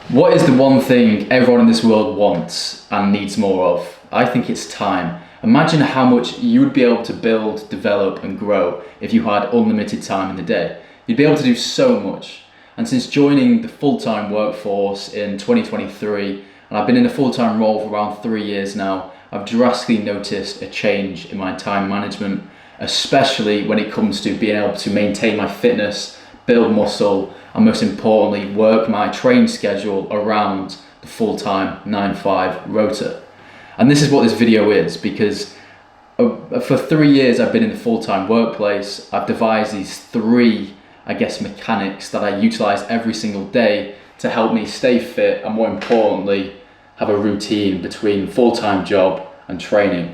What is the one thing everyone in this world wants and needs more of? I think it's time. Imagine how much you would be able to build, develop, and grow if you had unlimited time in the day. You'd be able to do so much. And since joining the full-time workforce in 2023, and I've been in a full-time role for around 3 years now, I've drastically noticed a change in my time management, especially when it comes to being able to maintain my fitness, build muscle, and most importantly, work my training schedule around the full-time 9-5 rota. And this is what this video is, because for 3 years I've been in the full-time workplace. I've devised these three, mechanics that I utilize every single day to help me stay fit and, more importantly, have a routine between full-time job and training.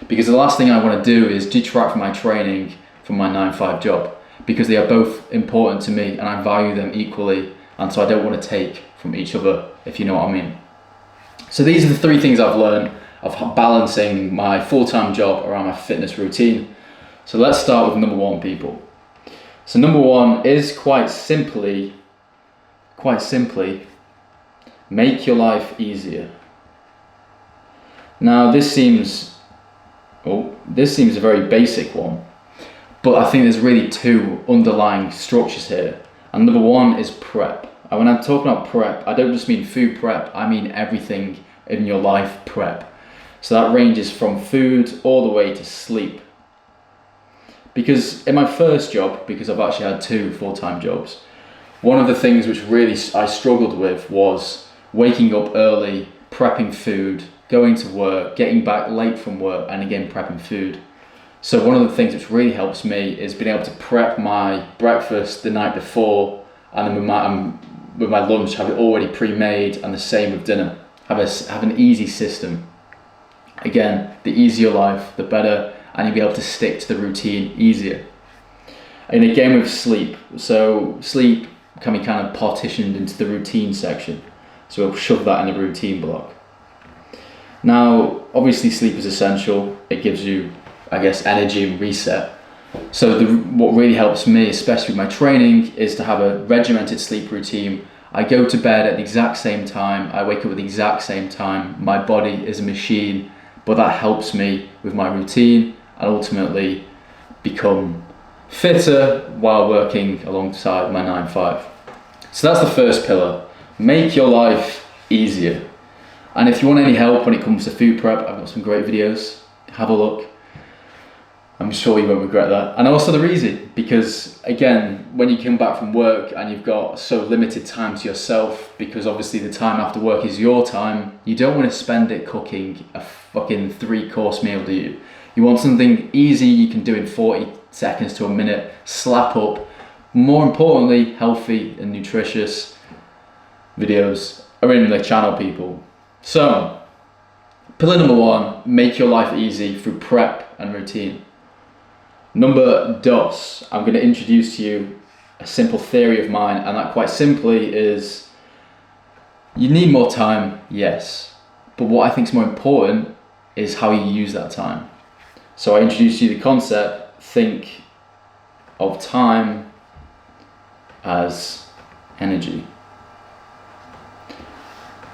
Because the last thing I want to do is detract from my training from my 9-5 job, because they are both important to me and I value them equally, and so I don't want to take from each other, if you know what I mean. So these are the three things I've learned of balancing my full-time job around my fitness routine. So let's start with number one, people. So number one is quite simply, make your life easier. Now this seems a very basic one, but I think there's really two underlying structures here. And number one is prep. And when I'm talking about prep, I don't just mean food prep, I mean everything in your life prep. So that ranges from food all the way to sleep. Because in my first job, because I've actually had two full-time jobs, one of the things which really I struggled with was waking up early, prepping food, going to work, getting back late from work, and again prepping food. So one of the things which really helps me is being able to prep my breakfast the night before, and then with my lunch have it already pre-made, and the same with dinner. Have an easy system. Again, the easier life, the better, and you'll be able to stick to the routine easier. And again with sleep. So sleep can be kind of partitioned into the routine section. So we'll shove that in the routine block. Now, obviously sleep is essential. It gives you, energy and reset. So what really helps me, especially with my training, is to have a regimented sleep routine. I go to bed at the exact same time. I wake up at the exact same time. My body is a machine, but that helps me with my routine and ultimately become fitter while working alongside my 9-5. So that's the first pillar. Make your life easier. And if you want any help when it comes to food prep, I've got some great videos. Have a look. I'm sure you won't regret that. And also the reason, because again, when you come back from work and you've got so limited time to yourself, because obviously the time after work is your time, you don't want to spend it cooking a fucking 3-course meal, do you? You want something easy you can do in 40 seconds to a minute, slap up. More importantly, healthy and nutritious videos are in the channel, people. So, pillar number one, make your life easy through prep and routine. Number dos, I'm going to introduce to you a simple theory of mine, and that quite simply is you need more time, yes, but what I think is more important is how you use that time. So I introduced you the concept, think of time as energy.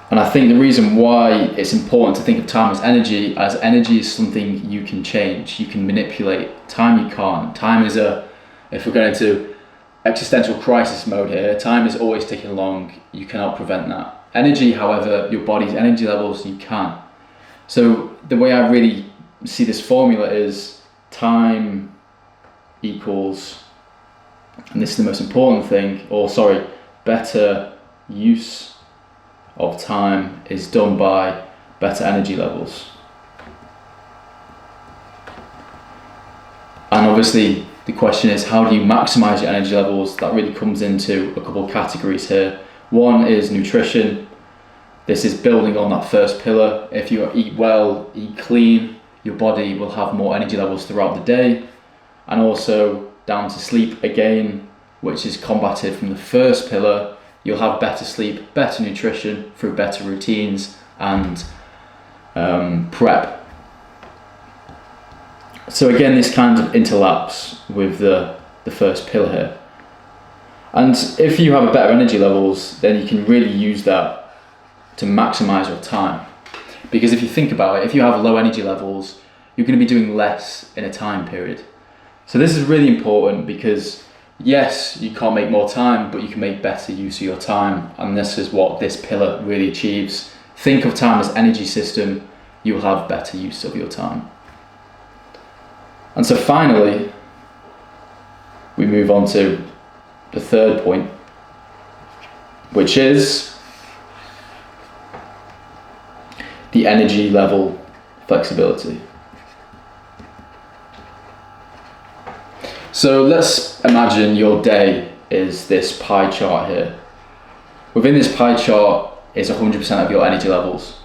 And I think the reason why it's important to think of time as energy is something you can change, you can manipulate. Time you can't. Time is if we're going into existential crisis mode here, time is always ticking along, you cannot prevent that. Energy, however, your body's energy levels, you can. So the way I really see this formula is time equals, and this is the most important thing, better use of time is done by better energy levels. And obviously the question is, how do you maximize your energy levels? That really comes into a couple of categories here. One is nutrition. This is building on that first pillar. If you eat well, eat clean, your body will have more energy levels throughout the day. And also down to sleep again, which is combated from the first pillar. You'll have better sleep, better nutrition through better routines and prep. So again, this kind of interlaps with the first pillar here. And if you have better energy levels, then you can really use that to maximize your time. Because if you think about it, if you have low energy levels, you're going to be doing less in a time period. So this is really important because yes, you can't make more time, but you can make better use of your time. And this is what this pillar really achieves. Think of time as energy system, you will have better use of your time. And so finally, we move on to the third point, which is the energy level flexibility. So let's imagine your day is this pie chart here. Within this pie chart is 100% of your energy levels.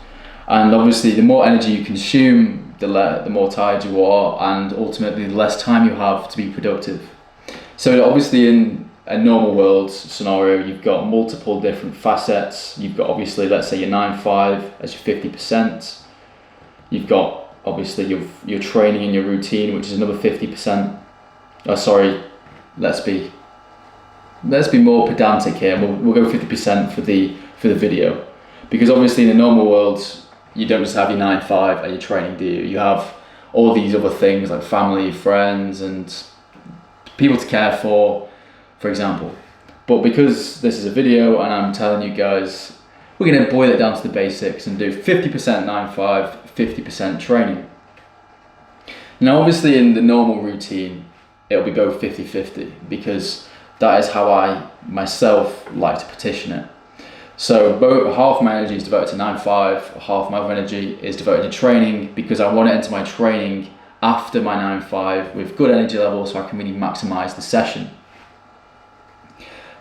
And obviously the more energy you consume, the more tired you are, and ultimately the less time you have to be productive. So obviously in a normal world scenario, you've got multiple different facets. You've got obviously, let's say your 9-5 as your 50%. You've got obviously your training and your routine, which is another 50%. Oh, sorry, let's be more pedantic here. We'll go 50% for the video, because obviously in the normal world you don't just have your 9-5 and your training, do you? You have all these other things like family, friends, and people to care for example. But because this is a video and I'm telling you guys, we're going to boil it down to the basics and do 50% 9-5, 50% training. Now obviously in the normal routine it'll be both 50-50, because that is how I myself like to petition it. So both half of my energy is devoted to 9-5, half my other energy is devoted to training, because I want to enter my training after my 9-5 with good energy levels so I can really maximize the session.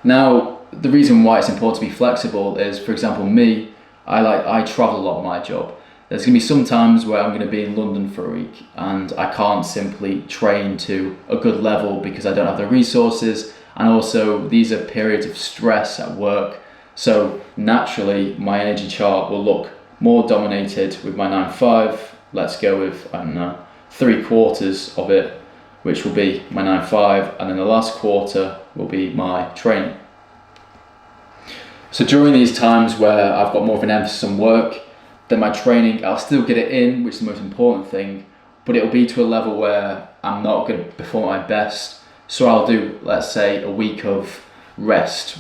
Now, the reason why it's important to be flexible is, for example, me, I travel a lot with my job. There's going to be some times where I'm going to be in London for a week and I can't simply train to a good level because I don't have the resources, and also these are periods of stress at work. So naturally my energy chart will look more dominated with my 9-5. Let's go with, I don't know, 3/4 of it, which will be my 9-5, and then the last quarter will be my training. So during these times where I've got more of an emphasis on work than my training, I'll still get it in, which is the most important thing, but it'll be to a level where I'm not going to perform at my best. So I'll do, let's say, a week of rest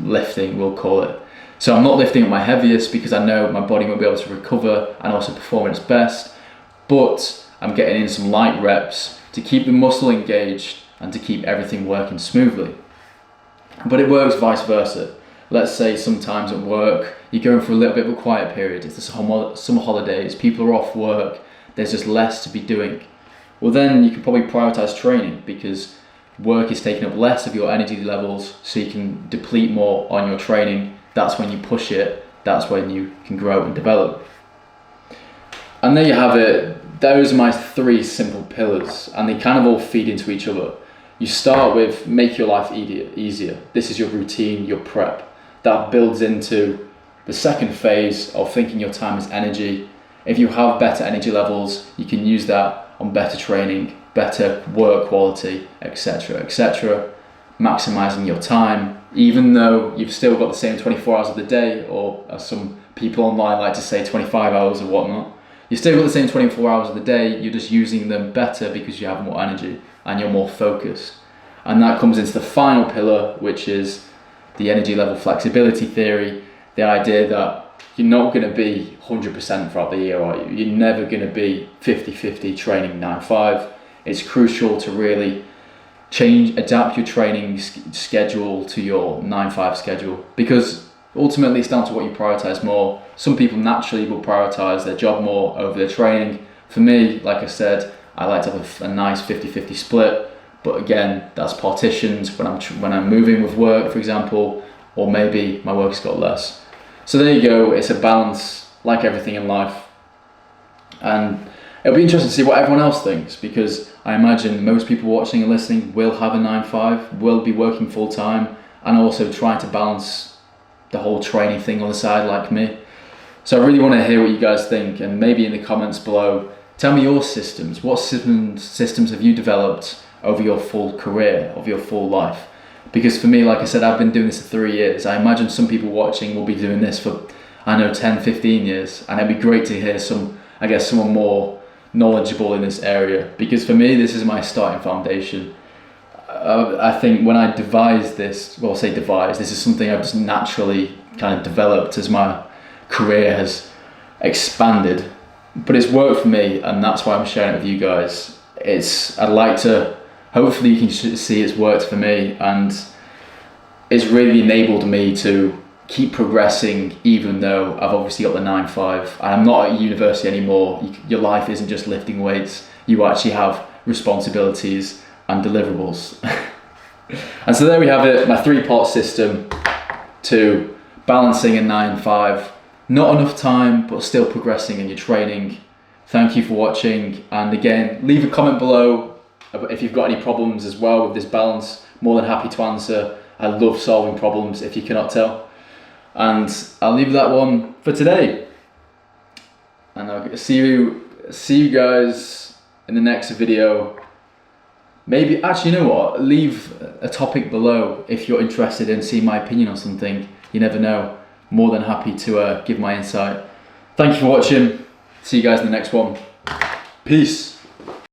lifting, we'll call it. So I'm not lifting at my heaviest because I know my body won't be able to recover and also perform at its best, but I'm getting in some light reps to keep the muscle engaged and to keep everything working smoothly. But it works vice versa. Let's say sometimes at work, you're going for a little bit of a quiet period. It's the summer holidays, people are off work, there's just less to be doing. Well then you can probably prioritize training because work is taking up less of your energy levels, so you can deplete more on your training. That's when you push it, that's when you can grow and develop. And there you have it. Those are my 3 simple pillars, and they kind of all feed into each other. You start with make your life easier. This is your routine, your prep. That builds into the second phase of thinking your time as energy. If you have better energy levels, you can use that on better training, better work quality, etc., etc. Maximizing your time, even though you've still got the same 24 hours of the day, or as some people online like to say 25 hours or whatnot. You still got the same 24 hours of the day, you're just using them better because you have more energy and you're more focused. And that comes into the final pillar, which is the energy level flexibility theory, the idea that you're not going to be 100% throughout the year, are you? You're never going to be 50-50 training 9-5. It's crucial to really adapt your training schedule to your 9-5 schedule, because ultimately it's down to what you prioritize more. Some people naturally will prioritize their job more over their training. For me, like I said, I like to have a nice 50-50 split, but again, that's partitioned when I'm moving with work, for example, or maybe my work's got less. So there you go, it's a balance like everything in life. And it'll be interesting to see what everyone else thinks, because I imagine most people watching and listening will have a 9-5, will be working full time, and also trying to balance the whole training thing on the side like me. So I really want to hear what you guys think, and maybe in the comments below, tell me your systems. What systems have you developed over your full career, of your full life? Because for me, like I said, I've been doing this for 3 years. I imagine some people watching will be doing this for, I know, 10, 15 years. And it'd be great to hear someone more knowledgeable in this area. Because for me, this is my starting foundation. I think when I devised this, well, I say devised, this is something I've just naturally kind of developed as my career has expanded. But it's worked for me, and that's why I'm sharing it with you guys. I'd like to, hopefully you can see it's worked for me, and it's really enabled me to keep progressing, even though I've obviously got the 9-5. I'm not at university anymore. Your life isn't just lifting weights. You actually have responsibilities and deliverables. And so there we have it, my 3-part system to balancing a 9-5. Not enough time, but still progressing in your training. Thank you for watching, and again, leave a comment below if you've got any problems as well with this balance. More than happy to answer. I love solving problems, if you cannot tell. And I'll leave that one for today. And I'll see you guys in the next video. Maybe, actually, you know what? Leave a topic below if you're interested in seeing my opinion on something. You never know. More than happy to give my insight. Thank you for watching. See you guys in the next one. Peace.